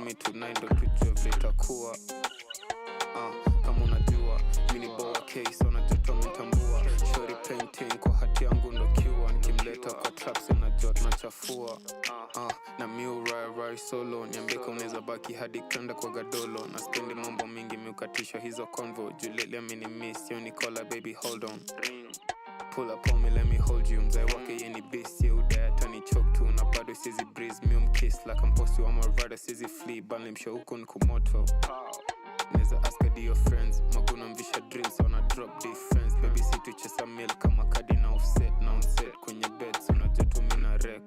me tonight, ndo tujue vile itakuwa. Kama unajua mini boa case unajua umetambua. Shori painting kwa hati yangu ndo kiwa, nikimleta kwa traps unajua tunachafua. Na miu rai solo, niambie kama unaweza baki hadi kanda kwa gadolo. Na spendi mambo mingi miukatisha hizo convo. Julilia mini miss, yo Nicola baby hold on. Pull up on me, let me hold you. Mzai wake yeni beast, ye udaya tani choke tu. Na bado sizi breeze, mium kiss like I'm post you. I'm a rider, sizi flee, banli msho huko nikumoto. Neza ask her your friends, maguna mvisha drills on a drop defense. Baby si tuchesa meal kama kadi na offset. Na onset kwenye bed, so unajua tu mina wreck.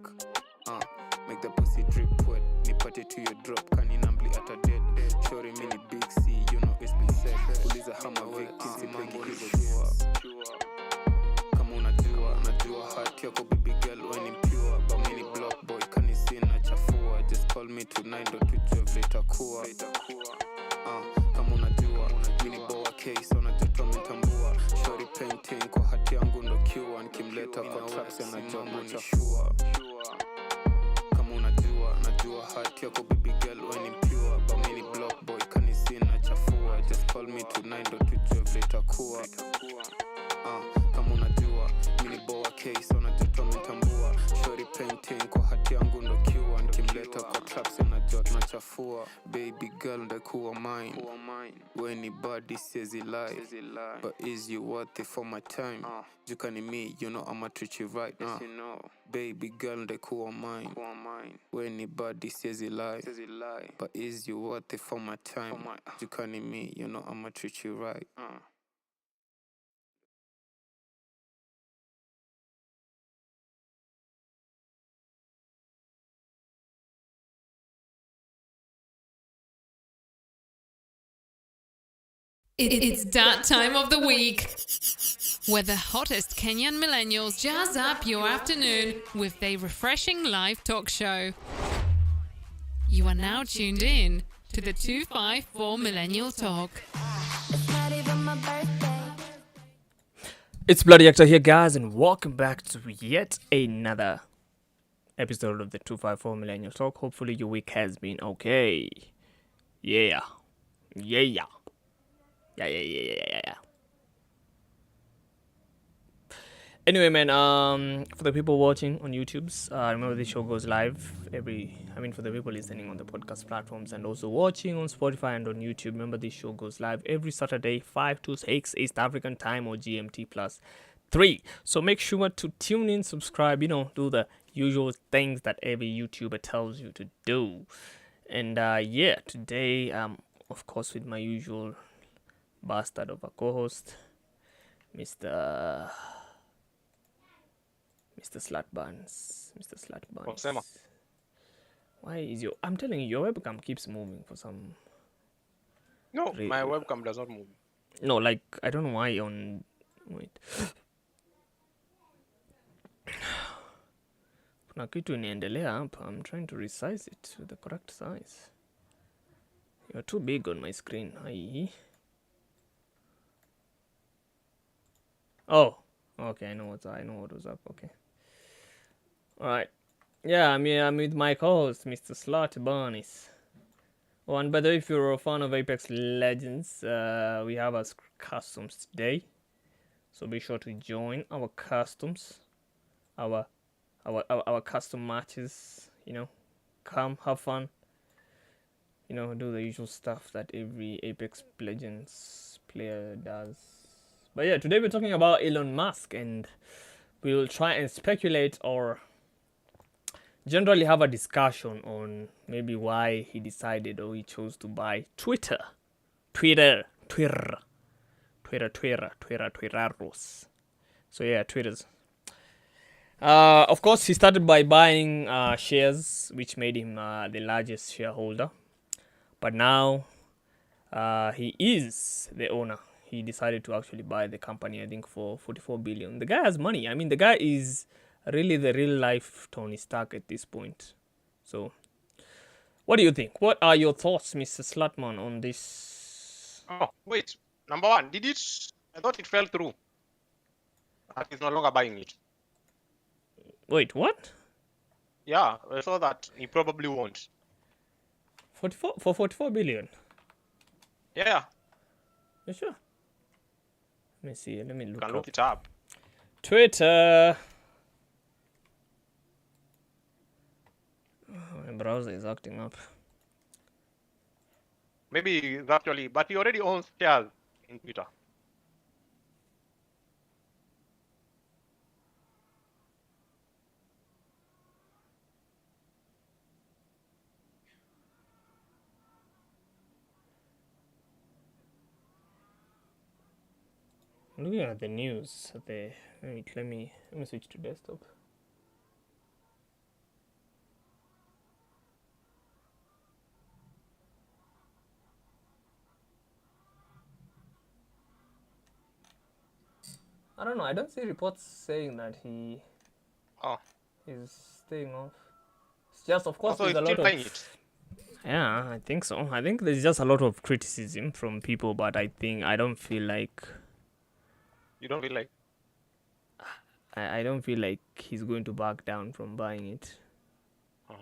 Make the pussy drip wet, nipate to your drop, kani nambli ata dead. Shori mini big C, you know it's been said. Uliza hama victims, sipengi hizo jua. Kama unajua, najua heart yako baby girl when impure. But mini block boy, kani sina chafua. Just call me tonight, ndo tujue vile itakuwa. Kama unajua mini boa case unajua umetambua. Shori painting kwa hati yangu ndo kiwa, nikimleta kwa traps anajua nachafua. Kama unajua najua hati yako baby girl when impure. But mini block boy kani sina chafua. Just call me tonight ndo tujue vile itakuwa. Kama unajua mini boa case unajua umetambua. Shori painting kwa hati yangu ndo kiwa, nikimleta kwa traps anajua tunachafua. Baby girl ndakuwa mine, when anybody says he lie. But is you worth it for my time? Jukani me, you know I'ma treat you right. Baby girl ndakuwa mine, when anybody says he lie. But is you worth it for my time? Jukani me, you know I'ma treat you right. It's that time of the week where the hottest Kenyan millennials jazz up your afternoon with their refreshing live talk show. You are now tuned in to the 254 Millennial Talk. It's Bloody Actor here, guys, and welcome back to yet another episode of the 254 Millennial Talk. Hopefully your week has been okay. Yeah. Anyway, man, for the people watching on YouTube, remember this show goes live for the people listening on the podcast platforms and also watching on Spotify and on YouTube, remember this show goes live every Saturday, 5 to 6 East African time or GMT plus 3. So make sure to tune in, subscribe, do the usual things that every YouTuber tells you to do. And today, of course, with my usual bastard of a co-host, Mr. Slutbuns. Why is I'm telling you, your webcam keeps moving for some... No, my webcam does not move. No, like, I don't know why Wait. Kuna kitu inaendelea hapa. I'm trying to resize it to the correct size. You're too big on my screen. Hi. Oh, okay. I know what was up. Okay. All right. Yeah, I'm with my co-host, Mr. Slutbuns. Oh, and by the way, if you're a fan of Apex Legends, we have our customs today. So be sure to join our customs, our custom matches. Come have fun. Do the usual stuff that every Apex Legends player does. But yeah, today we're talking about Elon Musk, and we'll try and speculate or generally have a discussion on maybe why he decided or he chose to buy Twitter. Twitteros. So yeah, Twitters. Of course, he started by buying shares, which made him the largest shareholder. But now he is the owner. He decided to actually buy the company, I think, for 44 billion. The guy has money. I mean, the guy is really the real life Tony Stark at this point. So, what do you think? What are your thoughts, Mr. Slutman, on this? Oh, wait. Number one, I thought it fell through. He's no longer buying it. Wait, what? Yeah, I saw that he probably won't. for 44 billion. Yeah, You sure? Let me see. Let me you look can up. look it up. Twitter. Oh, my browser is acting up. Maybe it's actually, but he already owns shares in Twitter. Looking at the news. Let me switch to desktop. I don't know. I don't see reports saying that he Oh, is staying off. It's just, of course, also there's he's a still lot buying of. it. Yeah, I think so. I think there's just a lot of criticism from people, but I don't feel like You don't feel like? I don't feel like he's going to back down from buying it. Oh.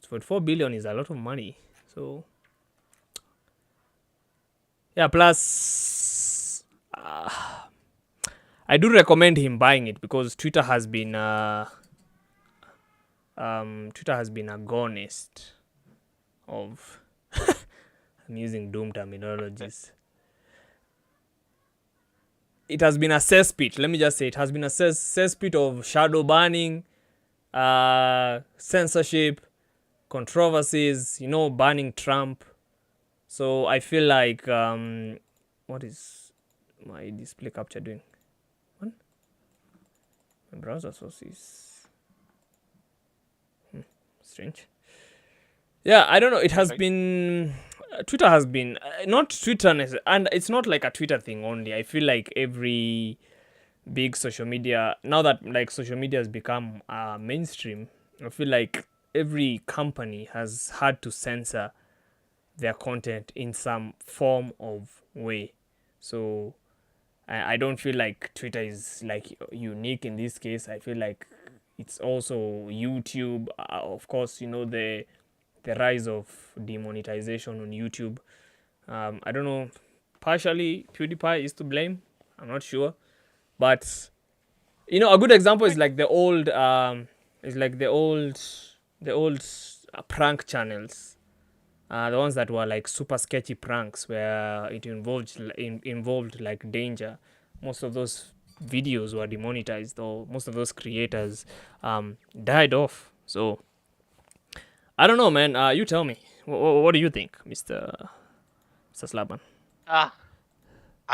44 billion is a lot of money. So yeah, plus I do recommend him buying it because Twitter has been agonist of I'm using doom terminologies. It has been a cesspit. Let me just say it has been a cesspit of shadow banning, censorship, controversies. Banning Trump. So I feel like what is my display capture doing? What? My browser source is strange. Yeah, I don't know. It has been Twitter has been not Twitter, and it's not like a Twitter thing only. I feel like every big social media now that like social media has become mainstream, I feel like every company has had to censor their content in some form of way. So I don't feel like Twitter is like unique in this case. I feel like it's also YouTube. Of course, the rise of demonetization on YouTube. I don't know. Partially, PewDiePie is to blame. I'm not sure, but a good example is like the old prank channels, the ones that were like super sketchy pranks where it involved like danger. Most of those videos were demonetized, or most of those creators died off. So I don't know, man. You tell me. What do you think, Mr. Slaban? I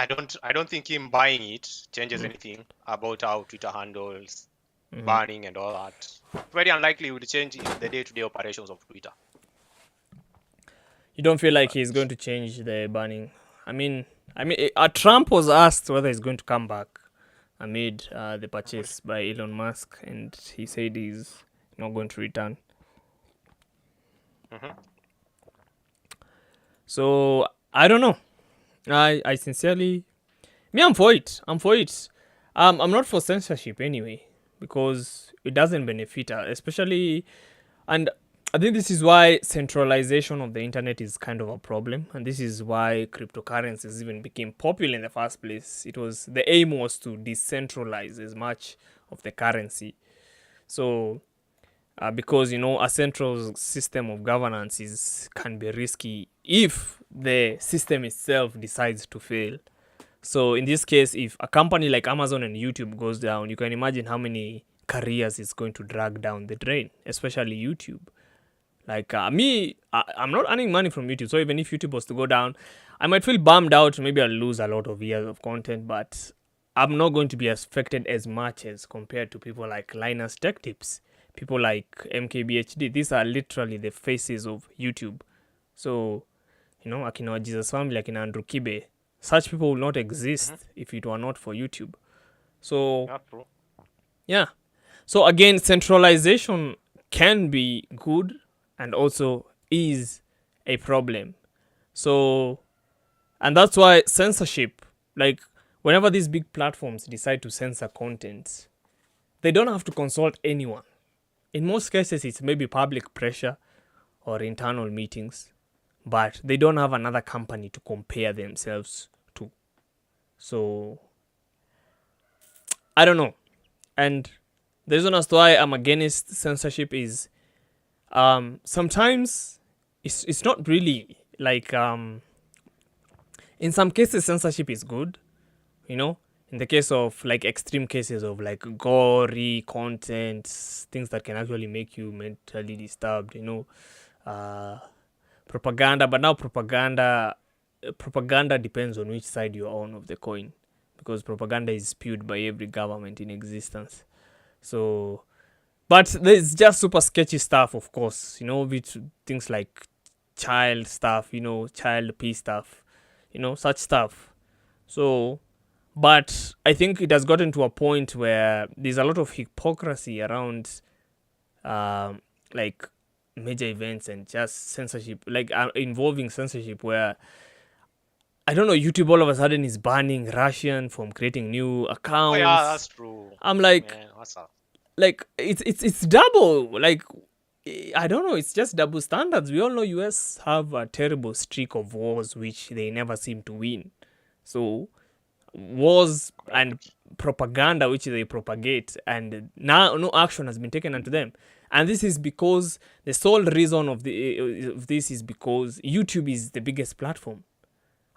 don't think him buying it changes anything about how Twitter handles banning and all that. Very unlikely it would change in the day-to-day operations of Twitter. You don't feel like he's going to change the banning? I mean, Trump was asked whether he's going to come back amid the purchase by Elon Musk, and he said he's not going to return. So I don't know. I sincerely, I'm for it. I'm not for censorship anyway, because it doesn't benefit us, especially, and I think this is why centralization of the internet is kind of a problem, and this is why cryptocurrencies even became popular in the first place. The aim was to decentralize as much of the currency. So because a central system of governance can be risky if the system itself decides to fail. So in this case, if a company like Amazon and YouTube goes down, you can imagine how many careers it's going to drag down the drain, especially YouTube. Like me, I'm not earning money from YouTube, so even if YouTube was to go down, I might feel bummed out. Maybe I'll lose a lot of years of content, but I'm not going to be affected as much as compared to people like Linus Tech Tips, people like MKBHD. These are literally the faces of YouTube. So, Akina Jesus Family, Akina Andrew Kibe, such people will not exist if it were not for YouTube. So, yeah. So again, centralization can be good and also is a problem. So, and that's why censorship, like whenever these big platforms decide to censor content, they don't have to consult anyone. In most cases, it's maybe public pressure or internal meetings. but they don't have another company to compare themselves to. So I don't know. And the reason as to why I'm against censorship is sometimes it's not really like in some cases censorship is good, you know, in the case of like extreme cases of like gory content, things that can actually make you mentally disturbed, you know, propaganda. But now propaganda depends on which side you're on of the coin, because propaganda is spewed by every government in existence. So but there's just super sketchy stuff, of course, you know, with things like child stuff, you know, child peace stuff, you know, such stuff. So but I think it has gotten to a point where there's a lot of hypocrisy around like major events and just censorship, like involving censorship, where I don't know, YouTube all of a sudden is banning Russian from creating new accounts. Oh yeah, that's true. I'm like, Man, what's up? like it's double. Like I don't know, it's just double standards. We all know US have a terrible streak of wars which they never seem to win. So wars and propaganda which they propagate, and now no action has been taken unto them. And this is because the sole reason of this is because YouTube is the biggest platform.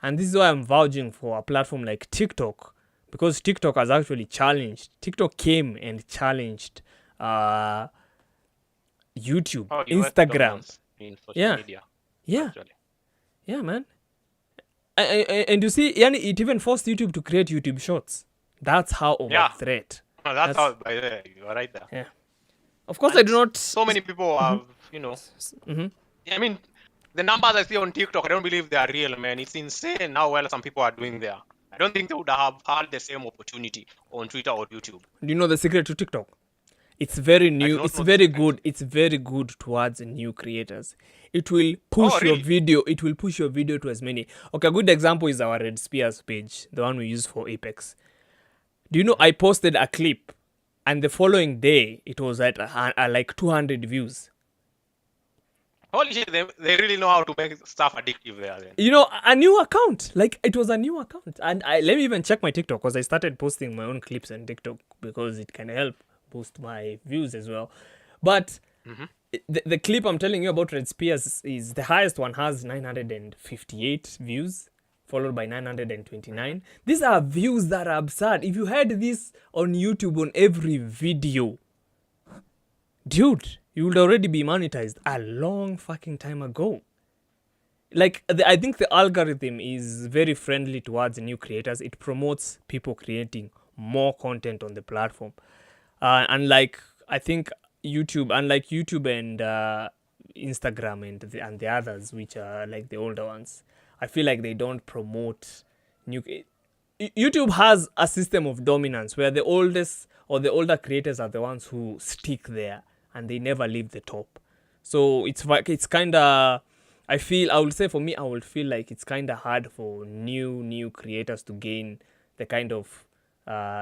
And this is why I'm vouching for a platform like TikTok, because TikTok has actually challenged. TikTok came and challenged YouTube, US Instagram. dominance in social media. Yeah, Actually. yeah, man. And you see, it even forced YouTube to create YouTube Shorts. That's how over Yeah. threat. That's how. By the way, you are right there. Yeah. Of course, I do not. So many people have, you know. I mean, the numbers I see on TikTok, I don't believe they are real, man. It's insane how well some people are doing there. I don't think they would have had the same opportunity on Twitter or YouTube. Do you know the secret to TikTok? It's very new. not It's know the very secret. good. It's very good towards new creators. It will push your really? video. It will push your video to as many. Okay, a good example is our Red Spears page, the one we use for Apex. Do you know I posted a clip, and the following day it was at like 200 views. Holy shit, they really know how to make stuff addictive there then. You know, a new account. Like it was a new account, and let me even check my TikTok, because I started posting my own clips on TikTok because it can help boost my views as well. But the clip I'm telling you about Red Spears is the highest one, has 958 views, followed by 929. These are views that are absurd. If you had this on YouTube on every video, dude, you would already be monetized a long fucking time ago. Like, I think the algorithm is very friendly towards new creators. It promotes people creating more content on the platform. Unlike YouTube and Instagram and the others, which are like the older ones, I feel like they don't promote new. YouTube has a system of dominance where the oldest or the older creators are the ones who stick there and they never leave the top. So it's kind of, I would say for me, I would feel like it's kind of hard for new creators to gain the kind of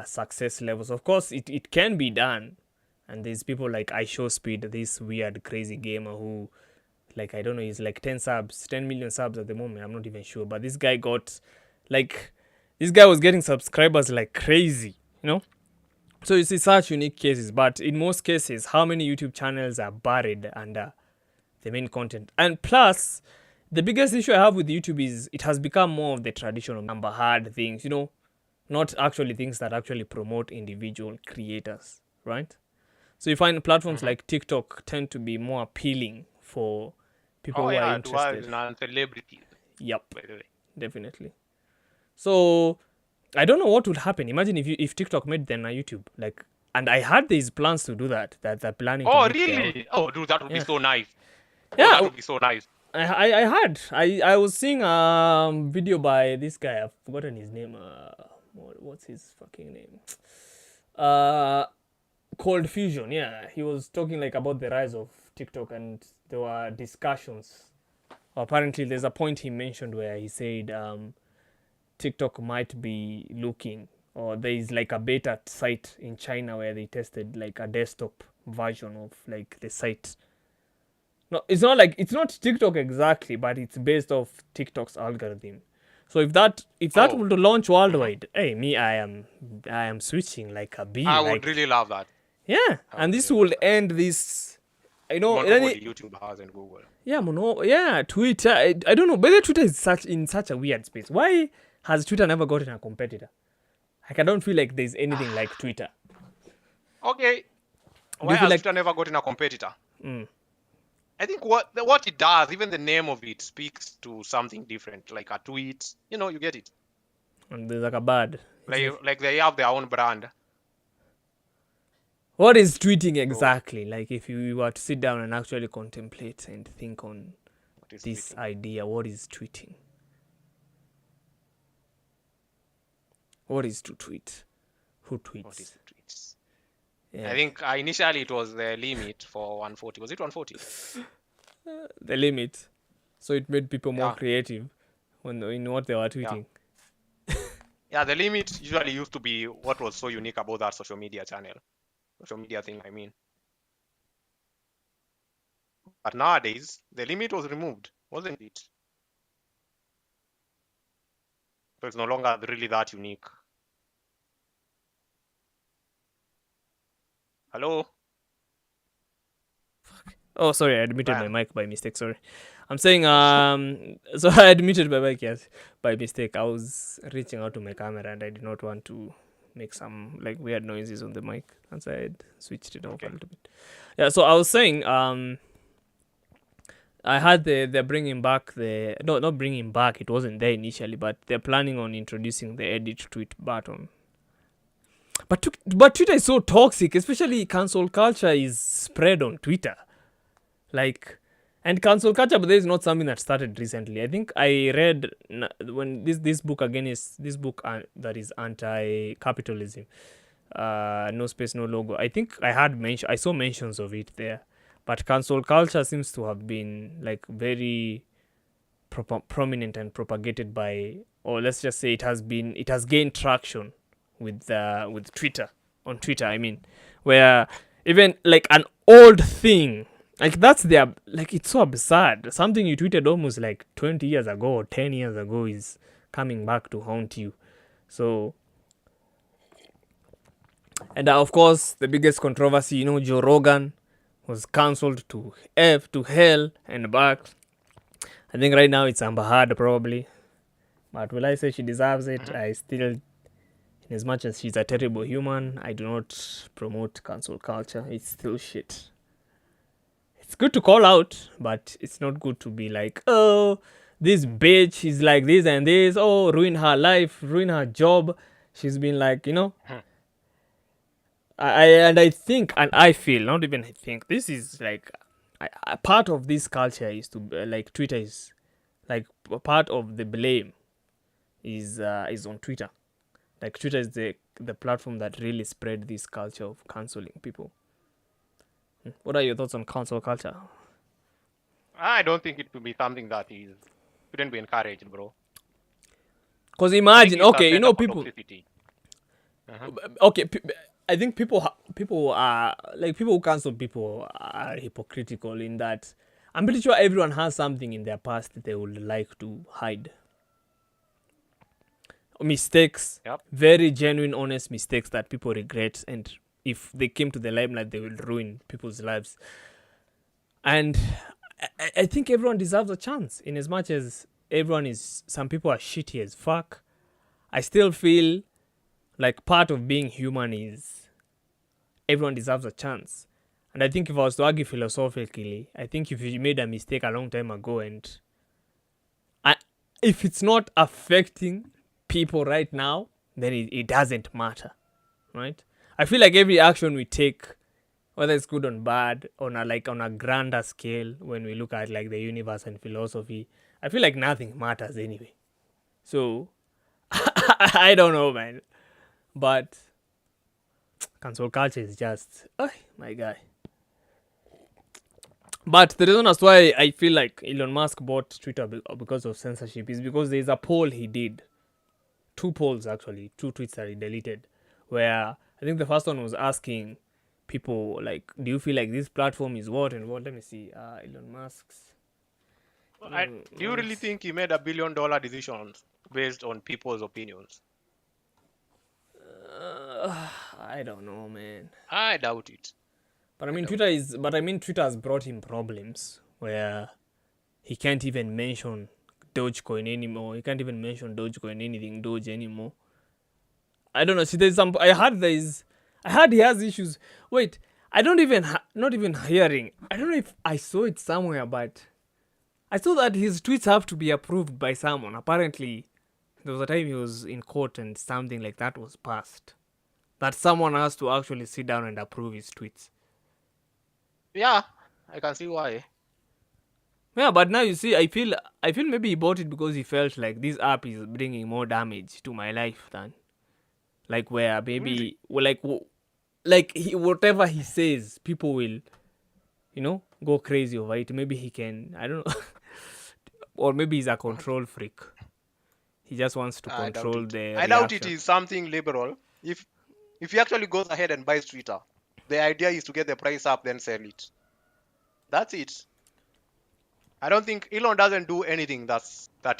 success levels. Of course, it can be done. And there's people like iShowSpeed, this weird crazy gamer who, like, I don't know, he's like 10 million subs at the moment. I'm not even sure. But this guy was getting subscribers like crazy, you know? So you see such unique cases. But in most cases, how many YouTube channels are buried under the main content? And plus, the biggest issue I have with YouTube is it has become more of the traditional number hard things, you know, not actually things that actually promote individual creators, right? So you find platforms like TikTok tend to be more appealing for people who are interested. Celebrities. Yep, By the way. definitely. So I don't know what would happen. Imagine if TikTok made then a YouTube, like, and I had these plans to do that. That they're planning. Oh to make their own. really? Oh dude, that would be so nice. Yeah, that would be so nice. I was seeing a video by this guy. I've forgotten his name. What's his fucking name? Cold Fusion. Yeah, he was talking like about the rise of TikTok, and there were discussions. Apparently, there's a point he mentioned where he said TikTok might be looking, or there is like a beta site in China where they tested like a desktop version of like the site. No, it's not like it's not TikTok exactly, but it's based off TikTok's algorithm. So if that Oh. were to launch worldwide, hey me, I am switching like a bee. I would Like really love that. yeah, I and would this really love will that. end this. Monopoly YouTube has and Google. Twitter. I don't know, but Twitter is in such a weird space. Why has Twitter never gotten a competitor? Like I don't feel like there's anything like Twitter. Okay. Do Why you feel has like Twitter never gotten a competitor? mm, I think what it does, even the name of it speaks to something different, like a tweet. You get it. and there's like a bad? Like they have their own brand. What is tweeting So exactly? Like if you were to sit down and actually contemplate and think on what is this tweeting? idea, what is tweeting? What is to tweet? Who tweets? What is tweets? Yeah. I think initially it was the limit for 140. Was it 140? The limit. So it made people more Yeah. creative in what they were tweeting. Yeah, the limit usually used to be what was so unique about that social media thing, I mean. But nowadays, the limit was removed, wasn't it? So it's no longer really that unique. Hello? Oh, sorry, I admitted Brian. my mic by mistake. Sorry, I'm saying so I admitted my mic, yes, by mistake. I was reaching out to my camera and I did not want to make some like weird noises on the mic, and so I had switched it off a little bit. Yeah, so I was saying I had they're bringing back not bringing back. It wasn't there initially, but they're planning on introducing the edit tweet button. But Twitter is so toxic, especially cancel culture is spread on Twitter. Like, and cancel culture, but there is not something that started recently. I think I read when this book again is this book that is anti-capitalism. No space, no logo. I think I saw mentions of it there, but cancel culture seems to have been like very prominent and propagated by, or let's just say it has gained traction with Twitter, on Twitter. I mean, where even like an old thing. Like that's like it's so absurd. Something you tweeted almost like 20 years ago or 10 years ago is coming back to haunt you. So, and of course the biggest controversy, Joe Rogan was cancelled to hell and back. I think right now it's Amber Heard probably, but will I say she deserves it? I still, in as much as she's a terrible human, I do not promote cancel culture. It's still shit. It's good to call out, but it's not good to be like, oh, this bitch is like this and this. Oh, ruin her life, ruin her job. She's been like, I think, and I feel, not even I think, this is like a part of this culture is to like Twitter is like part of the blame is on Twitter. Like Twitter is the platform that really spread this culture of canceling people. What are your thoughts on cancel culture? I don't think it would be something that shouldn't be encouraged, bro. Because imagine, it's a okay, setup for people. toxicity. Okay, I think people are like people who cancel people are hypocritical in that I'm pretty sure everyone has something in their past that they would like to hide. Mistakes, Yep. very genuine, honest mistakes that people regret, and if they came to the limelight, they will ruin people's lives. And I think everyone deserves a chance, in as much as some people are shitty as fuck. I still feel like part of being human is everyone deserves a chance. And I think if I was to argue philosophically, I think if you made a mistake a long time ago and if it's not affecting people right now, then it doesn't matter, right? I feel like every action we take, whether it's good or bad, on a grander scale, when we look at like the universe and philosophy, I feel like nothing matters anyway. So I don't know, man. But cancel culture is just, oh my guy. But the reason as why I feel like Elon Musk bought Twitter because of censorship is because there's a poll he did. 2 polls actually, 2 tweets that he deleted, where I think the first one was asking people like, do you feel like this platform is what and what? Let me see. Elon Musk's. Do you really think he made $1 billion decisions based on people's opinions? I don't know, man. I doubt it. But I mean, Twitter has brought him problems where he can't even mention Dogecoin anymore. He can't even mention Dogecoin anything Doge anymore. I don't know. See, there's some. I heard he has issues. Wait, I don't even not even hearing. I don't know if I saw it somewhere, but I saw that his tweets have to be approved by someone. Apparently, there was a time he was in court and something like that was passed. That someone has to actually sit down and approve his tweets. Yeah, I can see why. Yeah, but now you see, I feel maybe he bought it because he felt like this app is bringing more damage to my life than, like, where maybe whatever he says, people will, go crazy over it. Maybe he can, I don't know, or maybe he's a control freak. He just wants to control the. I doubt it is something liberal. If he actually goes ahead and buys Twitter, the idea is to get the price up, then sell it. That's it. I don't think Elon doesn't do anything that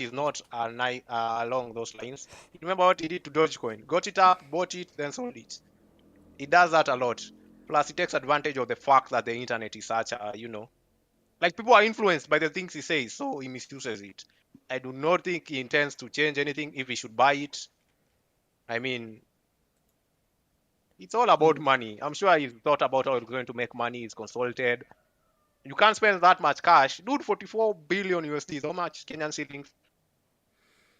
is not along those lines. Remember what he did to Dogecoin? Got it up, bought it, then sold it. He does that a lot. Plus, he takes advantage of the fact that the internet is such a, like, people are influenced by the things he says, so he misuses it. I do not think he intends to change anything if he should buy it. I mean, it's all about money. I'm sure he's thought about how he's going to make money. He's consulted. You can't spend that much cash. Dude, 44 billion USD. How much Kenyan shillings?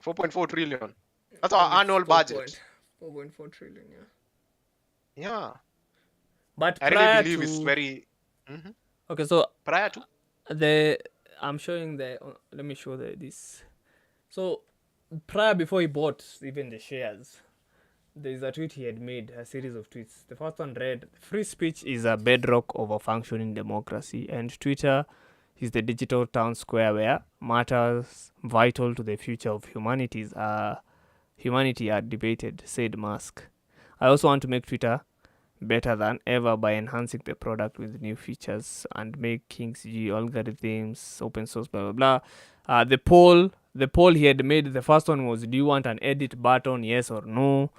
4.4 trillion. That's our annual budget. 4.4 trillion, yeah. Yeah. But I really believe it's very... Okay, so... Prior to? I'm showing let me show this. So, before he bought even the shares, there's a tweet he had made, a series of tweets. The first one read, "Free speech is a bedrock of a functioning democracy, and Twitter is the digital town square where matters vital to the future of humanity are debated," said Musk. "I also want to make Twitter better than ever by enhancing the product with new features and making algorithms, open source, blah, blah, blah." The poll he had made, the first one was, "Do you want an edit button, yes or no?"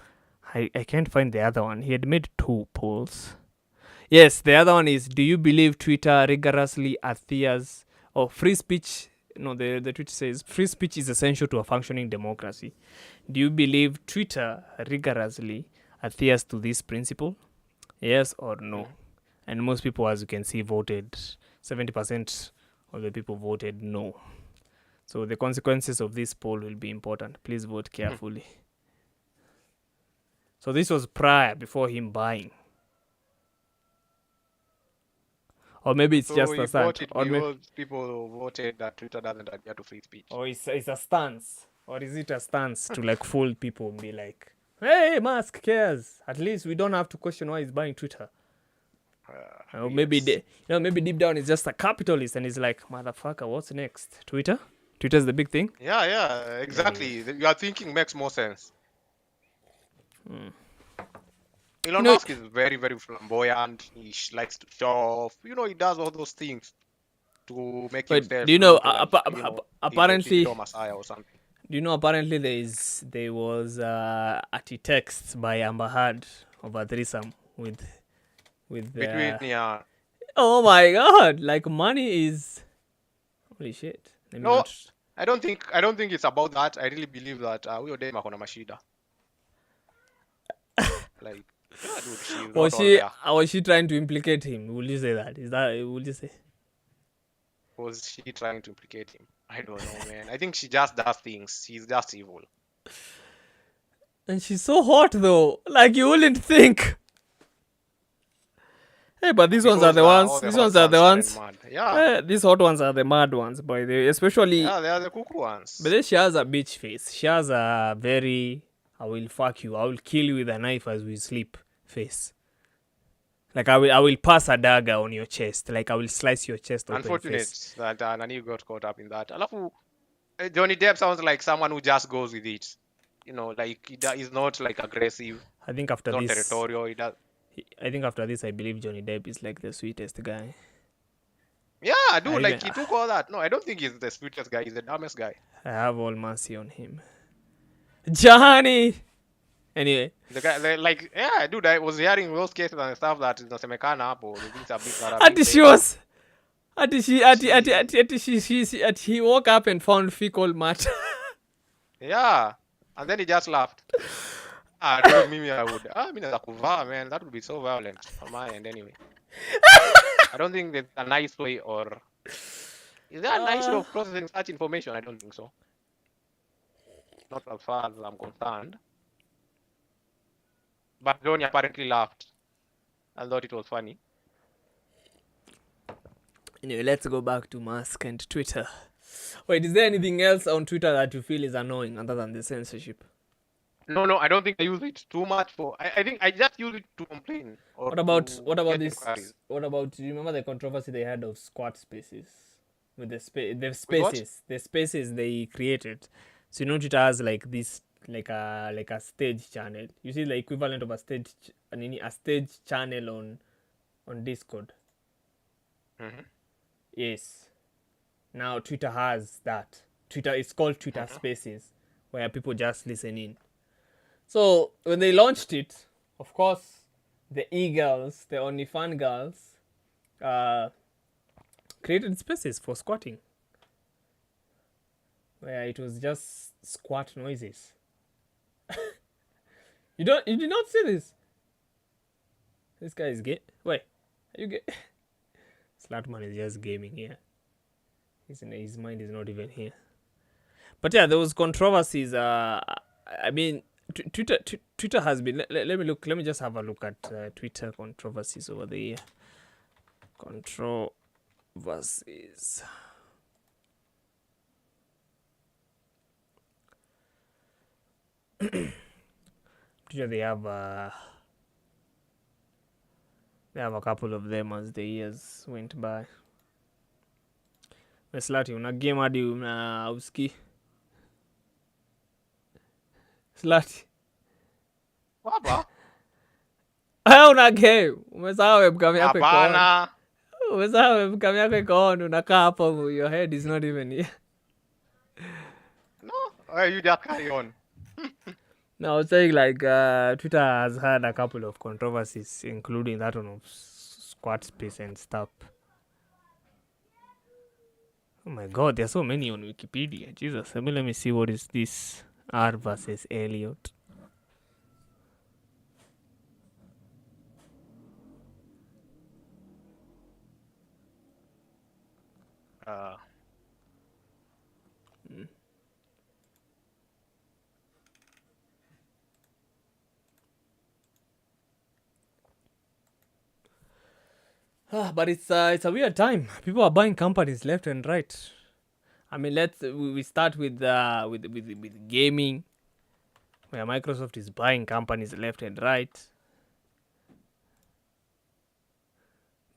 I can't find the other one. He had made 2 polls. Yes, the other one is, "Do you believe Twitter rigorously adheres or free speech?" No, the tweet says, "Free speech is essential to a functioning democracy. Do you believe Twitter rigorously adheres to this principle? Yes or no?" And most people, as you can see, voted. 70% of the people voted no. So the consequences of this poll will be important. Please vote carefully. So this was before him buying. Or maybe it's just a stance. Or maybe people voted that Twitter doesn't adhere to free speech. Or it's a stance. Or is it a stance to like fool people and be like, "Hey, Musk cares. At least we don't have to question why he's buying Twitter." Or maybe maybe deep down he's just a capitalist and he's like, "Motherfucker, what's next? Twitter? Twitter's the big thing?" Yeah, exactly. Your thinking makes more sense. Elon Musk is very, very flamboyant. He likes to show off. He does all those things to make himself. Do you know? Apparently, a messiah or something. Do you know? Apparently, there was a text by Amber Heard of a threesome with. Between Oh my God! Like, money is. Holy shit! I don't think it's about that. I really believe that huyo dem akona mashida. Like, yeah, dude, was she trying to implicate him? Will you say that? Would you say? Was she trying to implicate him? I don't know, man. I think she just does things. She's just evil. And she's so hot, though. Like, you wouldn't think. Hey, but these ones are the ones. These ones are the ones. Yeah. These hot ones are the mad ones, by the way. Especially. Yeah, they are the cuckoo ones. But then she has a bitch face. She has a very, "I will fuck you, I will kill you with a knife as we sleep" face. Like, I will pass a dagger on your chest. Like, I will slice your chest open. Unfortunate that Nani got caught up in that. Alafu, Johnny Depp sounds like someone who just goes with it. Like, he's not like aggressive. I think after not this, territorial. He does. I think after this, I believe Johnny Depp is like the sweetest guy. Yeah, dude, I like even- he took all that. No, I don't think he's the sweetest guy. He's the dumbest guy. I have all mercy on him. Johnny! Anyway. The guy, like, yeah, dude, I was hearing those cases and stuff that inasemekana hapo. The things that are being Ati she said. was... Ati he woke up and found fecal matter. Yeah, and then he just laughed. Dude, mimi I would. Mimi naweza kuvaa, man. That would be so violent on my end anyway. I don't think there's a nice way, or is there a nice way of processing such information? I don't think so. Not as far as I'm concerned. But Johnny apparently laughed and thought it was funny. Anyway, let's go back to Musk and Twitter. Wait, is there anything else on Twitter that you feel is annoying other than the censorship? No, I don't think I use it too much for. I think I just use it to complain. Or What about get this? inquiries. What about, do you remember the controversy they had of squat spaces with the what? spaces they created? So Twitter has like this like a stage channel. You see the equivalent of a stage channel on Discord. Mm-hmm. Yes. Now Twitter has that. Twitter is called Twitter Spaces, where people just listen in. So when they launched it, of course, the e-girls, the OnlyFans girls, created spaces for squatting, where it was just squat noises. You did not see this? This guy is gay. Wait, are you gay? Slatman is just gaming here. His mind is not even here. But yeah, there was controversies. I mean, Twitter has been. Let me look. Let me just have a look at Twitter controversies over the year. Controversies. Twitter, they have a couple of them as the years went by. Slati, una game hadi una uski. Slati. Baba. Una game. Umesahau webcam yako iko on. Hapana. Umesahau webcam yako iko on. Unakaa hapo, your head is not even here. No, you just carry on. No, I was saying like Twitter has had a couple of controversies, including that one of squat space and stuff. Oh my god, there are so many on Wikipedia. Jesus, let me see what is this. R versus Elliot. But it's a weird time. People are buying companies left and right. I mean, we start with gaming, where Microsoft is buying companies left and right.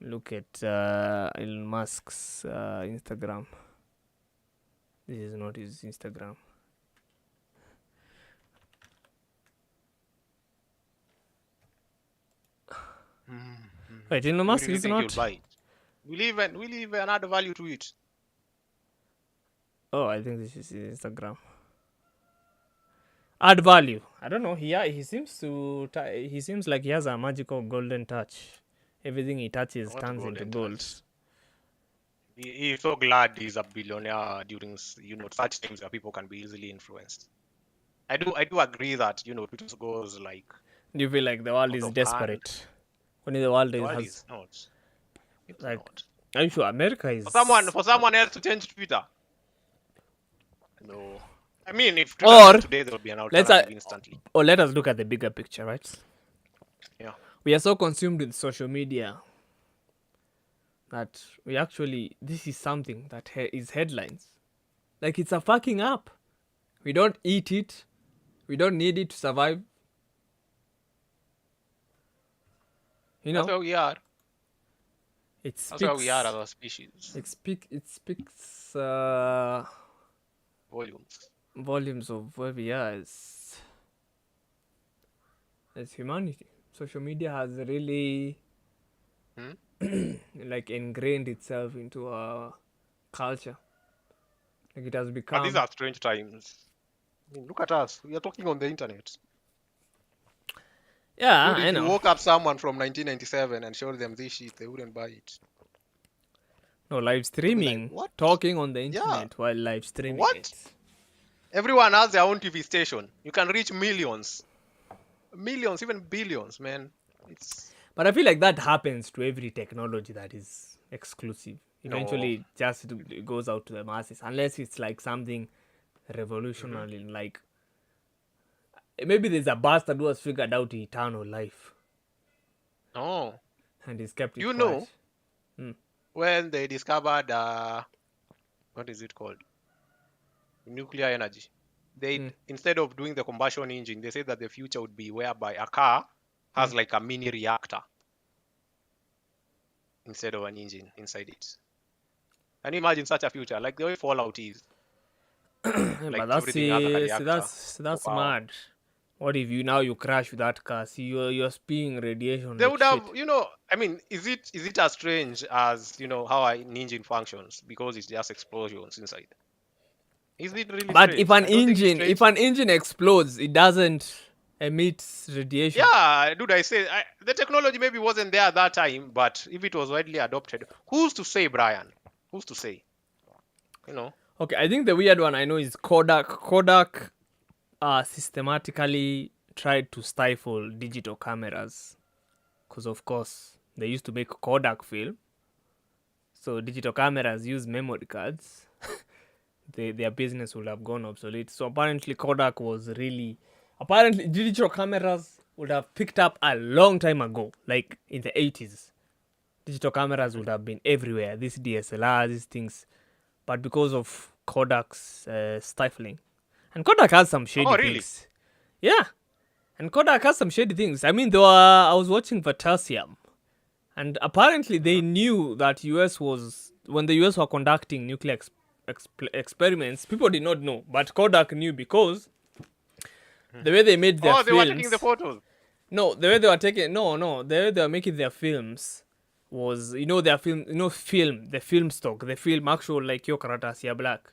Look at Elon Musk's Instagram. This is not his Instagram. Wait, Elon Musk really is think not. you'll buy it? We leave another value to it. Oh, I think this is his Instagram. Add value. I don't know. He seems like he has a magical golden touch. Everything he touches What turns into golden gold. touch? He's so glad he's a billionaire during such times where people can be easily influenced. I do agree that Twitter goes like. Do you feel like the world out is of desperate? hand. Only the world The world has. is not. It's Like, not. I'm sure America is. For someone else to change Twitter. No. I mean, if Or, Twitter changed today, there would be an alternative instantly. Or let us look at the bigger picture, right? Yeah. We are so consumed with social media that this is something that is headlines. Like, it's a fucking app. We don't eat it. We don't need it to survive. That's where we are. That's where we are as a species. It speaks volumes of where we are as humanity. social media has really like ingrained itself into our culture. Like it has But become. these are strange times. I mean, look at us. We are talking on the internet. Yeah, Dude, I if you know. woke up someone from 1997 and showed them this shit, they wouldn't buy it. No, live They'll be streaming, like, what? talking on the Yeah. internet while live streaming What? it. Everyone has their own TV station. You can reach millions, even billions, man. It's But I feel like that happens to every technology that is exclusive. no. Eventually, it just goes out to the masses, unless it's like something revolutionary, like maybe there's a bastard who has figured out eternal life No. and he's kept it You quiet. know, when they discovered what is it called? Nuclear energy. They instead of doing the combustion engine, they said that the future would be whereby a car has like a mini reactor instead of an engine inside it. Can you imagine such a future? Like the way Fallout is. But Like that's everything has like a reactor. that's for power. mad. What if you crash with that car? See, you're spewing radiation. They like would have, shit. I mean, is it as strange as how an engine functions because it's just explosions inside? Is it really But strange? if an I don't think it's engine strange. explodes, it doesn't emit radiation. Yeah, dude, the technology maybe wasn't there at that time, but if it was widely adopted, who's to say, Brian? Who's to say? Okay, I think the weird one I know is Kodak. Kodak systematically tried to stifle digital cameras because, of course, they used to make Kodak film. So digital cameras use memory cards. Their business would have gone obsolete. So apparently Kodak was really... Apparently digital cameras would have picked up a long time ago, like in the 80s. Digital cameras would have been everywhere. These DSLR, these things. But because of Kodak's stifling. And Kodak has some shady really? things. Yeah. And Kodak has some shady things. I mean, I was watching Potassium. And apparently they knew that US was... When the US were conducting nuclear experiments, people did not know. But Kodak knew because the way they made their films... they were taking the photos. No, the way they were taking... No. The way they were making their films was... their film... the film stock. The film actual, like your Karatasia black.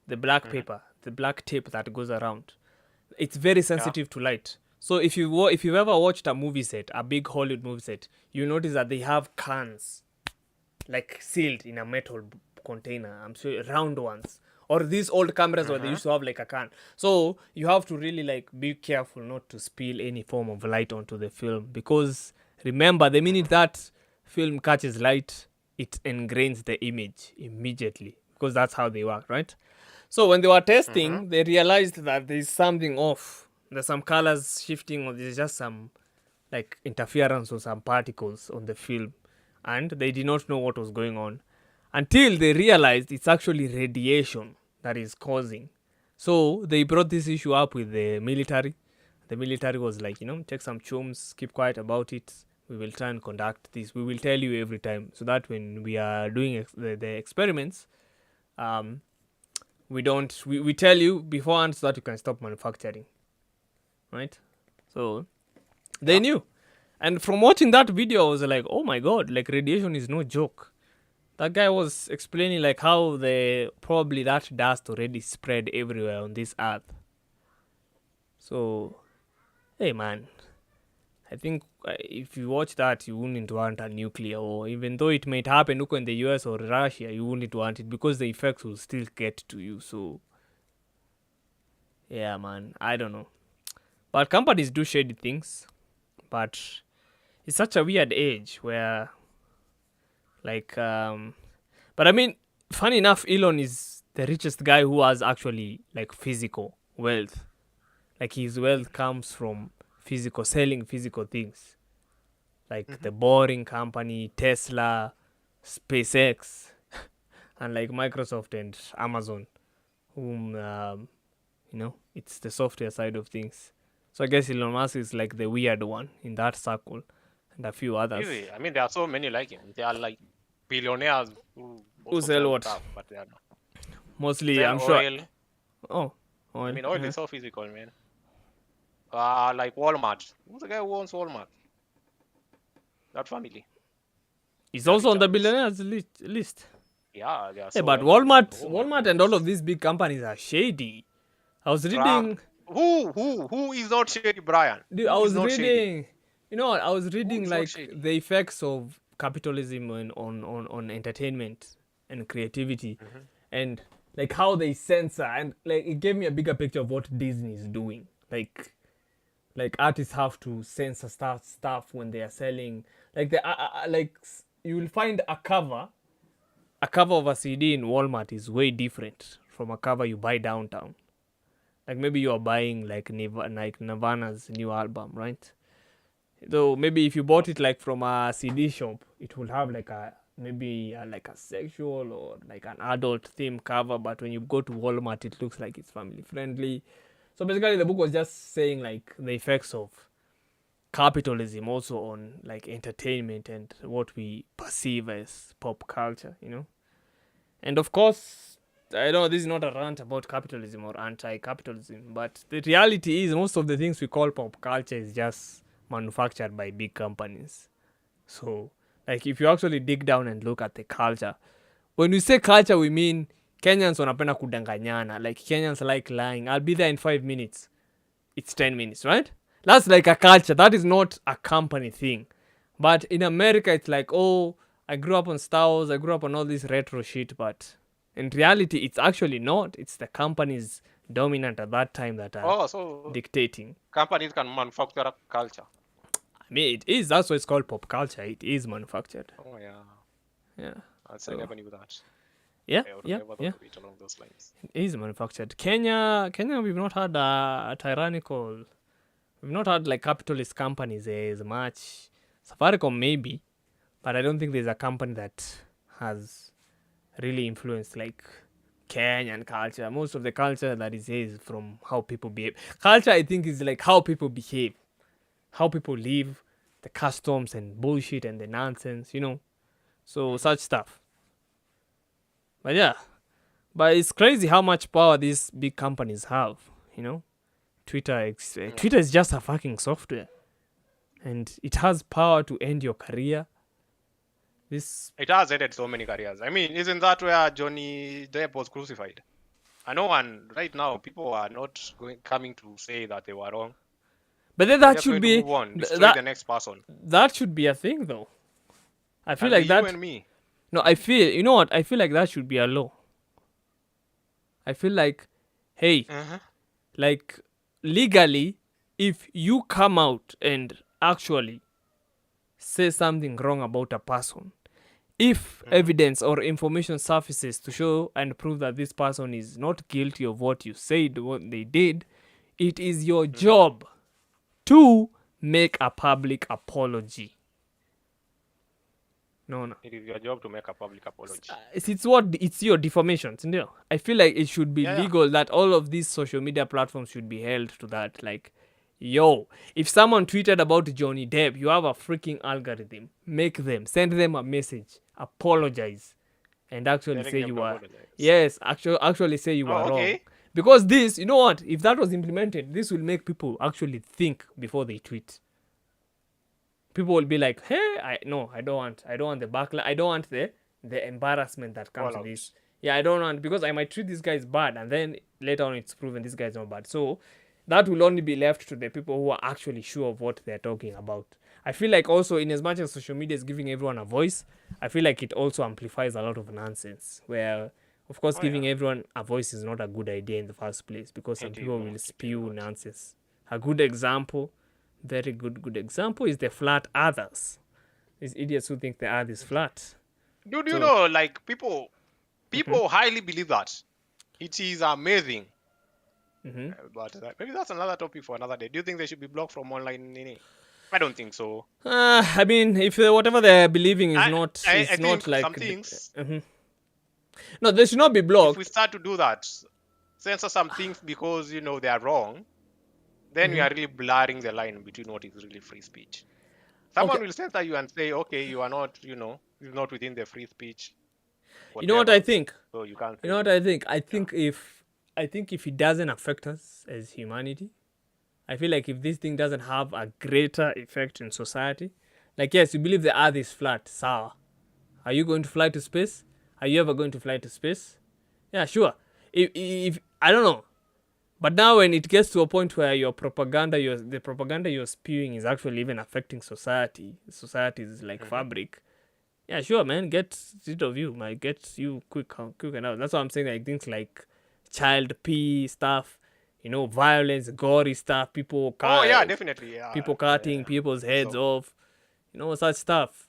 The black paper. The black tape that goes around. It's very sensitive to light. So if you've ever watched a movie set, a big Hollywood movie set, you notice that they have cans like sealed in a metal container. I'm sure round ones. Or these old cameras where they used to have like a can. So you have to really like be careful not to spill any form of light onto the film, because remember, the minute that film catches light, it ingrains the image immediately, because that's how they work, right? So when they were testing, they realized that there's something off. There's some colors shifting, or there's just some like interference or some particles on the film, and they did not know what was going on until they realized it's actually radiation that is causing. So they brought this issue up with the military. The military was like, take some chums, keep quiet about it. We will try and conduct this. We will tell you every time, so that when we are doing the experiments, we tell you beforehand so that you can stop manufacturing, right? So they knew. And from watching that video, I was like, oh my god, like radiation is no joke. That guy was explaining like how probably that dust already spread everywhere on this earth. So, hey man, I think if you watch that, you wouldn't want a nuclear war. Even though it might happen in the US or Russia, you wouldn't want it because the effects will still get to you. So, yeah man, I don't know. But companies do shady things. But it's such a weird age where, like, but I mean, funny enough, Elon is the richest guy who has actually, like, physical wealth. Like, his wealth comes from selling physical things. Like the Boring Company, Tesla, SpaceX, and like Microsoft and Amazon, whom, it's the software side of things. So I guess Elon Musk is like the weird one in that circle, and a few others. Easy. I mean, there are so many like him. They are like billionaires who sell what? Stuff, but they are not. Mostly, Sell I'm oil. sure. Oh, oil. I mean, oil is so physical, man. Like Walmart. Who's the guy who owns Walmart? That family. It's also on the Richards. billionaires list. Yeah, they are Hey, so but wealthy, man. Oh my Walmart and all goodness. of these big companies are shady. I was Drug. reading, Who is not shady, Brian? dude, I Who is was not shady? reading, you know what, I was Who reading is not like shady? the effects of capitalism on entertainment and creativity, Mhm. and like how they censor, and like it gave me a bigger picture of what Disney is doing. Like artists have to censor stuff when they are selling. Like you will find a cover of a CD in Walmart is way different from a cover you buy downtown. Like maybe you are buying like Nirvana's new album, right? Though maybe if you bought it like from a CD shop, it will have like like a sexual or like an adult theme cover. But when you go to Walmart, it looks like it's family friendly. So basically, the book was just saying like the effects of capitalism also on like entertainment and what we perceive as pop culture, you know. And of course, I know this is not a rant about capitalism or anti-capitalism, but the reality is most of the things we call pop culture is just manufactured by big companies. So, like if you actually dig down and look at the culture, when we say culture, we mean Kenyans wanapenda kudanganyana. Like Kenyans like lying. I'll be there in 5 minutes. It's 10 minutes, right? That's like a culture. That is not a company thing. But in America, it's like, oh, I grew up on Star Wars, I grew up on all this retro shit, but in reality, it's actually not. It's the companies dominant at that time that are Oh, so dictating. companies can manufacture a culture. I mean, it is. That's why it's called pop culture. It is manufactured. Oh yeah. Yeah. I So, never knew that. yeah, I would yeah, never thought yeah. of it along those lines. It is manufactured. Kenya, we've not had a tyrannical. We've not had like capitalist companies as much. Safaricom maybe, but I don't think there's a company that has really influenced like Kenyan culture. Most of the culture that is from how people behave. Culture, I think, is like how people behave, how people live, the customs and bullshit and the nonsense, you know. So such stuff. But yeah, but it's crazy how much power these big companies have, you know. Twitter is just a fucking software, and it has power to end your career. This It has ended so many careers. I mean, isn't that where Johnny Depp was crucified? I know, and right now people are not coming to say that they were wrong. But then They're that just should going to be move on, destroy the next person. that should be a thing, though. I feel And like you that. and me. No, I feel, you know what? I feel like that should be a law. I feel like, hey, Uh-huh. like legally, if you come out and actually say something wrong about a person, if evidence or information surfaces to show and prove that this person is not guilty of what you said, what they did, it is your job to make a public apology. No. It is your job to make a public apology. It's your defamation. I feel like it should be Yeah, yeah. legal that all of these social media platforms should be held to that. Like, yo, if someone tweeted about Johnny Depp, you have a freaking algorithm. Send them a message, apologize, and actually Telling say them you to are. apologize. Yes, actually say you are Oh, wrong. okay. Because this, you know what? If that was implemented, this will make people actually think before they tweet. People will be like, hey, I don't want the backlash, I don't want the embarrassment that comes with this. Yeah, I don't want, because I might treat this guy as bad and then later on it's proven this guy is not bad. So that will only be left to the people who are actually sure of what they're talking about. I feel like also, in as much as social media is giving everyone a voice, I feel like it also amplifies a lot of nonsense, where of course giving everyone a voice is not a good idea in the first place, because some people will spew nonsense. A good example, very good example, is the flat earthers. These idiots who think the earth is flat. Dude, you know, like people highly believe that. It is amazing. But maybe that's another topic for another day. Do you think they should be blocked from online? I don't think so. I mean, if whatever they're believing is I not think like some things. No, they should not be If blocked. we start to do that, censor some things because they are wrong, then we are really blurring the line between what is really free speech. Someone will censor you and say, okay, you are not, it's not within the free speech. You know what I think? So you can't. You know what I think? I think if it doesn't affect us as humanity, I feel like if this thing doesn't have a greater effect in society, Like, yes, you believe the earth is flat. Sawa. Are you going to fly to space? Are you ever going to fly to space? Yeah, sure. If I don't know. But now when it gets to a point where the propaganda you're spewing is actually even affecting society. Society is like fabric. Yeah, sure, man. Get rid of you. Might get you quick and out. That's what I'm saying. Like things like child pee stuff, violence, gory stuff, people Oh yeah, definitely. Yeah. people cutting people's heads off, such stuff.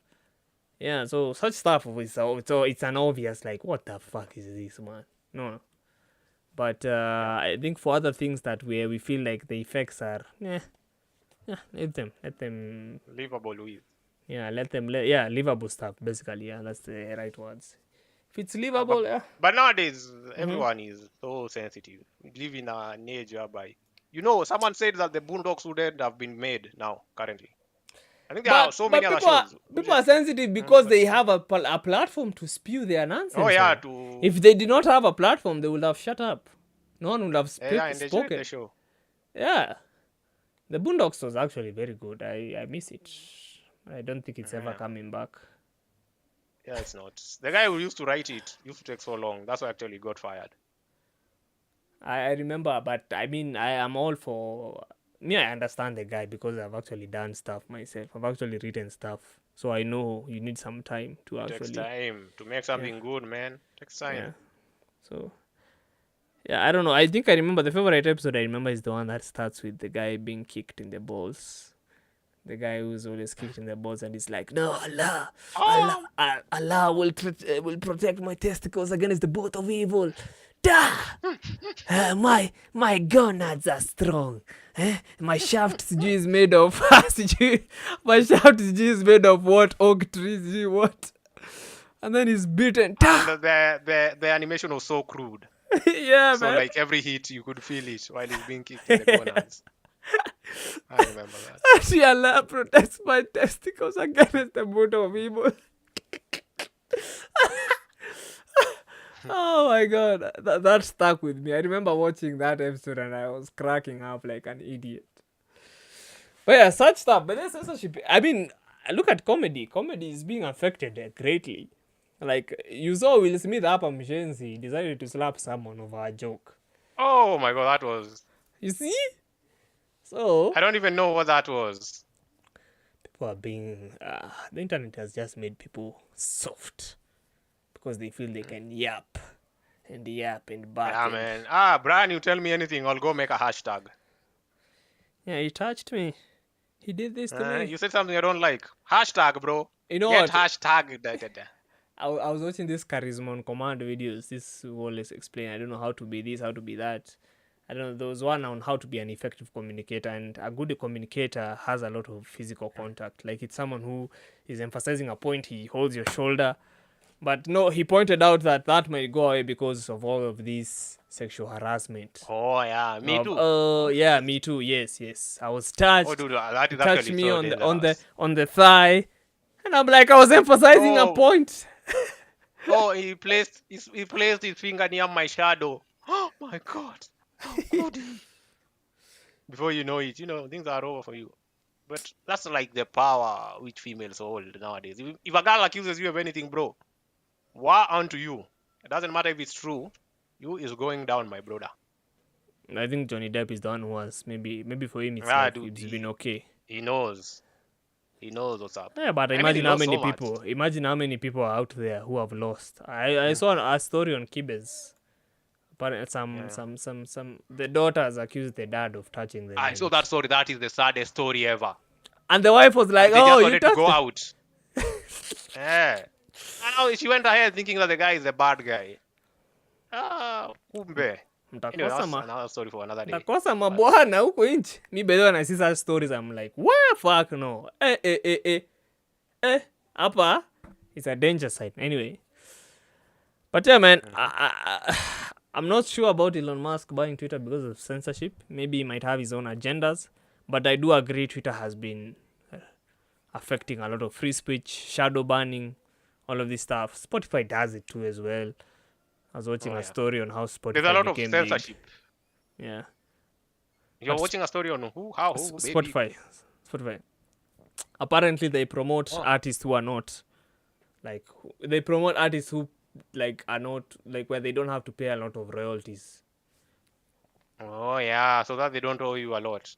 Yeah, so such stuff is it's an obvious like, what the fuck is this, man? No. But I think for other things that we feel like the effects are, let them livable with. Yeah, livable stuff basically. Yeah, that's the right words. If it's livable, But nowadays, everyone is so sensitive. We live in an age whereby, someone said that the Boondocks wouldn't have been made now, currently. I think there are so many other shows. People are sensitive because they have a platform to spew their nonsense. Oh, yeah. If they did not have a platform, they would have shut up. No one would have spoken. The show. Yeah. The Boondocks was actually very good. I miss it. I don't think it's ever coming back. Yeah, it's not. The guy who used to write it used to take so long. That's why actually got fired. I remember, but I mean, I am all for... I understand the guy because I've actually done stuff myself. I've actually written stuff. So I know you need some time to actually... It takes time to make something good, man. It takes time. Yeah. So... Yeah, I don't know. I think I remember the favorite episode I remember is the one that starts with the guy being kicked in the balls. The guy who's always kicked in the balls and he's like, no, Allah will protect my testicles against the both of evil. Da! My gonads are strong. My shaft is made of my shaft is made of what? Oak trees, what? And then he's beaten. And the animation was so crude. Yeah, so man. Like every hit you could feel it while he's being kicked in the corners. I remember that. Allah protects my testicles against the boot of evil. Oh my god, that stuck with me. I remember watching that episode and I was cracking up like an idiot. But yeah, such stuff. But there's censorship. I mean, look at comedy. Comedy is being affected greatly. Like, you saw Will Smith up on Mshenzi decided to slap someone over a joke. Oh my god, that was... You see? So... I don't even know what that was. People are being... the internet has just made people soft. Because they feel they can yap. And back. Yeah, man. Brian, you tell me anything, I'll go make a hashtag. Yeah, he touched me. He did this to me. You said something I don't like. Hashtag, bro. You know Get what? hashtag. I was watching this Charisma on Command videos. This will always explain. I don't know how to be this, how to be that. I don't know. There was one on how to be an effective communicator. And a good communicator has a lot of physical contact. Like, it's someone who is emphasizing a point. He holds your shoulder. But no, he pointed out that might go away because of all of this sexual harassment. Oh, yeah. Me too. Oh, yeah, me too. Yes. I was touched. Oh, dude, that is touched actually me so on the thigh. And I'm like, I was emphasizing a point. Oh, he placed his finger near my shadow. Oh my god. How could he? Before you know it, things are over for you. But that's like the power which females hold nowadays. If a girl accuses you of anything, bro, war onto you. It doesn't matter if it's true. You is going down, my brother. I think Johnny Depp is the one who was maybe for him it's been okay. He knows what's up. Yeah, but imagine how many people are out there who have lost. I saw a story on Kibes. But the daughters accused the dad of touching them. I saw that story. That is the saddest story ever. And the wife was like, they just you wanted to go them. out. Yeah. And now she went ahead thinking that the guy is a bad guy. Kumbe. Anyway, that's another story for another day. Ndakosa mabwana huko nje. Me by the way, when I see such stories, I'm like, what fuck no. Apa, it's a danger side. Anyway. But yeah, man, I'm not sure about Elon Musk buying Twitter because of censorship. Maybe he might have his own agendas. But I do agree Twitter has been affecting a lot of free speech, shadow banning, all of this stuff. Spotify does it too as well. I was watching a story on how Spotify There's a lot of censorship. Yeah. You're watching a story on who? How? Who? Spotify. apparently they promote Oh. artists who are not like they promote artists who like are not like where they don't have to pay a lot of royalties. Oh yeah, so that they don't owe you a lot.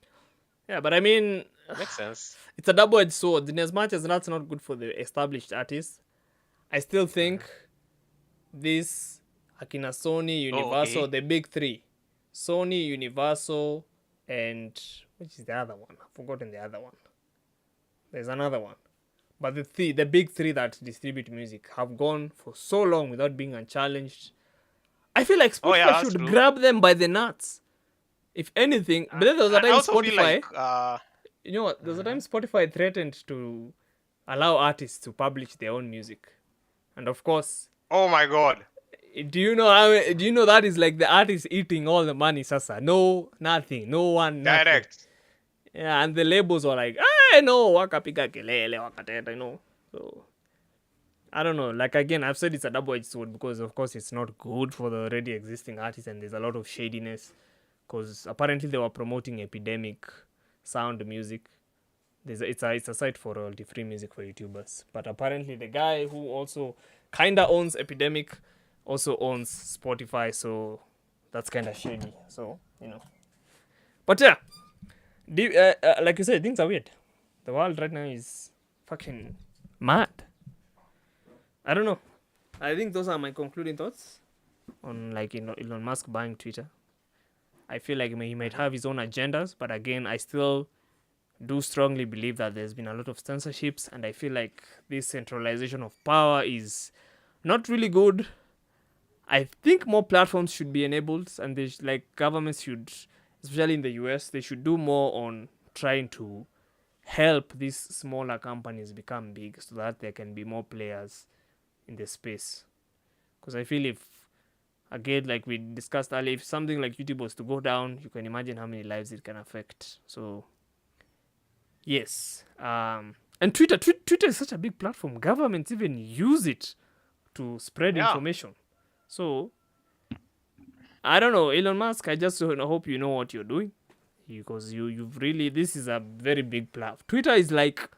Yeah, but I mean, Makes sense. it's a double-edged sword. In as much as that's not good for the established artists, I still think this Akina Sony, Universal, okay. the big three, Sony, Universal, and which is the other one? I've forgotten the other one. There's another one. But the big three that distribute music have gone for so long without being unchallenged. I feel like Oh, yeah, Spotify that's should true. grab them by the nuts. If anything, but then there was a I time also feel Spotify, like you know what? There's a time Spotify threatened to allow artists to publish their own music, and of course, oh my god. do you know that is like the artist eating all the money, Sasa? No, nothing, no one, nothing. Direct. Yeah, and the labels were like, no, wakapiga kelele, wakateta, you know. So I don't know. Like again, I've said it's a double-edged sword because of course it's not good for the already existing artists, and there's a lot of shadiness. Because apparently they were promoting Epidemic sound music. It's a site for royalty-free music for YouTubers. But apparently the guy who also kinda owns Epidemic also owns Spotify, so that's kind of shady. So you know. But yeah, like you said, things are weird. The world right now is fucking mad. I don't know. I think those are my concluding thoughts on like Elon Musk buying Twitter. I feel like he might have his own agendas, but again, I still do strongly believe that there's been a lot of censorships, and I feel like this centralization of power is not really good. I think more platforms should be enabled, and like governments should, especially in the US, they should do more on trying to help these smaller companies become big so that there can be more players in the space. Because I feel if, again, like we discussed earlier, if something like YouTube was to go down, you can imagine how many lives it can affect. So, yes. And Twitter is such a big platform. Governments even use it to spread information. So, I don't know, Elon Musk, I just hope you know what you're doing. Because you've really, this is a very big platform. Twitter is like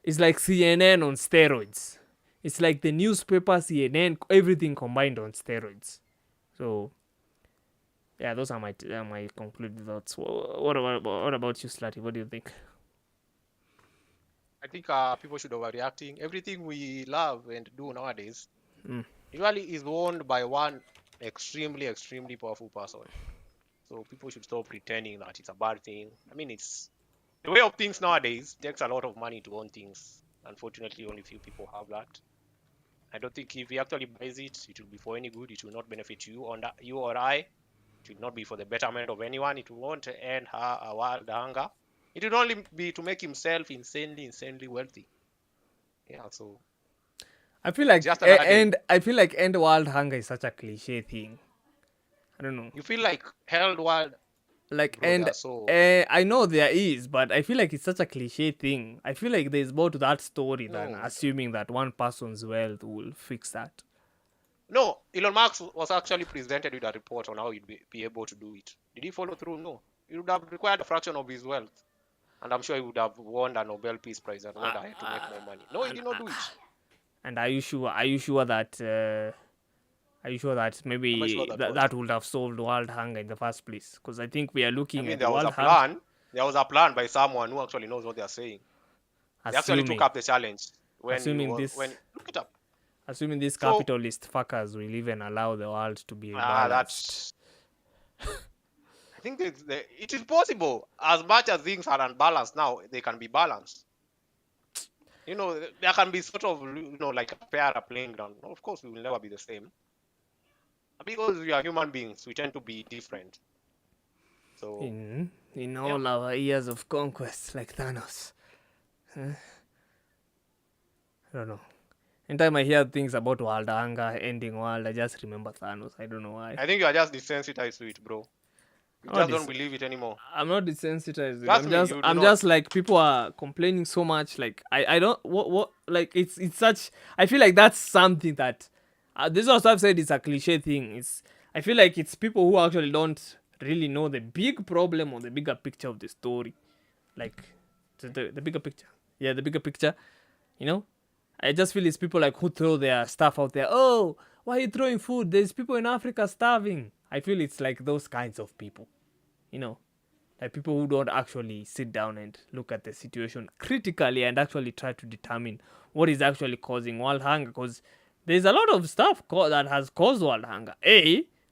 CNN on steroids. It's like the newspaper, CNN, everything combined on steroids. So, yeah, those are my concluded thoughts. What about you, Slutty? What do you think? I think people should overreacting. Everything we love and do nowadays usually is owned by one extremely, extremely powerful person. So people should stop pretending that it's a bad thing. I mean, it's the way of things nowadays. It takes a lot of money to own things. Unfortunately, only few people have that. I don't think if he actually buys it, it will be for any good. It will not benefit you or I. It will not be for the betterment of anyone. It won't end our world hunger. It will only be to make himself insanely wealthy. Yeah, so I feel like just another day. I feel like end world hunger is such a cliche thing. I don't know. You feel like hell world. Like, Bro, and they are so- I know there is, but I feel like it's such a cliche thing. I feel like there's more to that story than No. assuming that one person's wealth will fix that. No, Elon Musk was actually presented with a report on how he'd be able to do it. Did he follow through? No. It would have required a fraction of his wealth. And I'm sure he would have won a Nobel Peace Prize and won to make more money. No, he did not do it. And are you sure that maybe Am I sure that what? that would have solved world hunger in the first place? Because I think we are I looking mean, at there was a world hunger. plan. There was a plan by someone who actually knows what they are saying. They actually took up the challenge look it up. Assuming these So- capitalist fuckers will even allow the world to be balanced. I think it is possible. As much as things are unbalanced now, they can be balanced. You know, there can be sort of, like a pair playing ground. Of course, we will never be the same. Because we are human beings, we tend to be different. So, In all our years of conquest, like Thanos. I don't know. Anytime I hear things about world hunger, ending world, I just remember Thanos. I don't know why. I think you are just desensitized to it, bro. You Oh, just don't believe it anymore. I'm not desensitized. Trust me, you do I'm not. just like people are complaining so much. Like I don't what like it's such. I feel like that's something that this is also I've said it's a cliche thing. I feel like it's people who actually don't really know the big problem or the bigger picture of the story, like the bigger picture. the bigger picture, I just feel it's people like who throw their stuff out there. Oh, why are you throwing food? There's people in Africa starving. I feel it's like those kinds of people, like people who don't actually sit down and look at the situation critically and actually try to determine what is actually causing world hunger. Because there's a lot of stuff that has caused world hunger.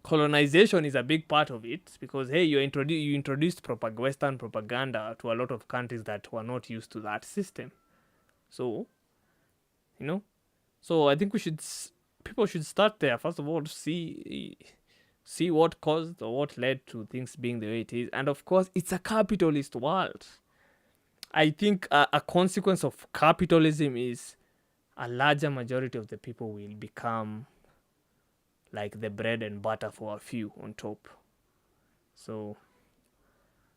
Colonization is a big part of it, because you introduced Western propaganda to a lot of countries that were not used to that system. So, so I think people should start there first of all to see what caused or what led to things being the way it is. And of course, it's a capitalist world. I think a consequence of capitalism is a larger majority of the people will become like the bread and butter for a few on top. So,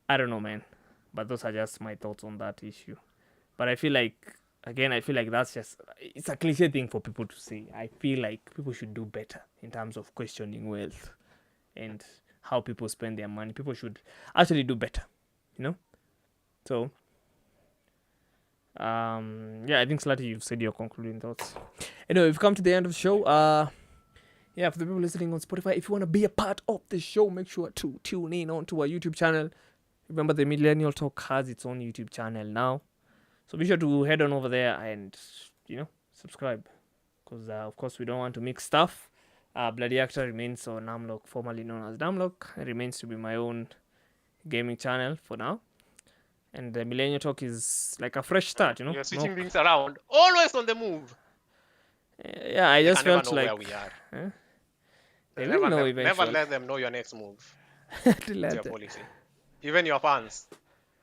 I don't know, man. But those are just my thoughts on that issue. But I feel like, that's just, it's a cliche thing for people to say. I feel like people should do better in terms of questioning wealth and how people spend their money. People should actually do better, So, I think Slati, you've said your concluding thoughts. Anyway, we've come to the end of the show. For the people listening on Spotify, if you want to be a part of the show, make sure to tune in onto our YouTube channel. Remember, the Millennial Talk has its own YouTube channel now. So be sure to head on over there and, subscribe. Because, of course, we don't want to mix stuff. Bloody Actor remains on Namlock, formerly known as Namlock. It remains to be my own gaming channel for now. And the Millennial Talk is like a fresh start, You're switching things around. Always on the move. I just felt like... Where we are. They will know eventually. Never let them know your next move. It's your policy. Even your fans.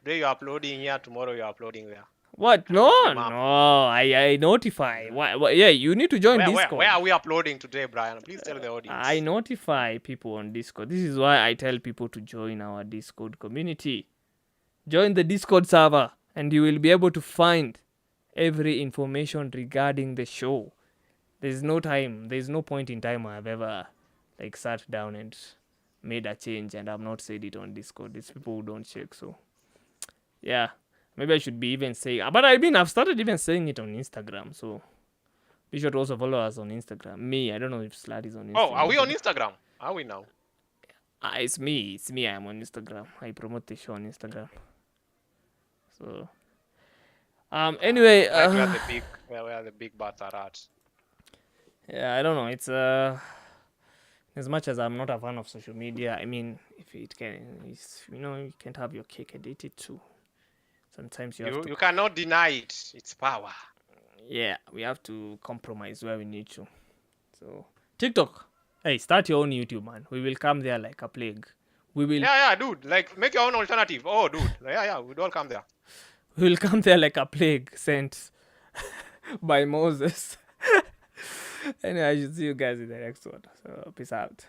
Today you're uploading here, tomorrow you're uploading there. What? No, I notify. Why? Yeah, you need to join Discord. Where are we uploading today, Brian? Please tell the audience. I notify people on Discord. This is why I tell people to join our Discord community. Join the Discord server and you will be able to find every information regarding the show. There's no point in time I've ever sat down and made a change and I've not said it on Discord. It's people who don't check. So maybe I should be even saying, but I've started even saying it on Instagram. So be sure to also follow us on Instagram. I don't know if Slat is on Instagram. Oh, are we on Instagram? Are we now? It's me. I'm on Instagram. I promote the show on Instagram. So anyway, where the big bats are at. I don't know. It's as much as I'm not a fan of social media, I mean, if it can, you can't have your cake and eat it too. Sometimes you cannot deny it. It's power. Yeah, we have to compromise where we need to. So TikTok, hey, start your own YouTube, man. We will come there like a plague. We will. Yeah, dude. Make your own alternative. Oh, dude. Yeah. We'd all come there. We will come there like a plague sent by Moses. Anyway, I should see you guys in the next one. So peace out.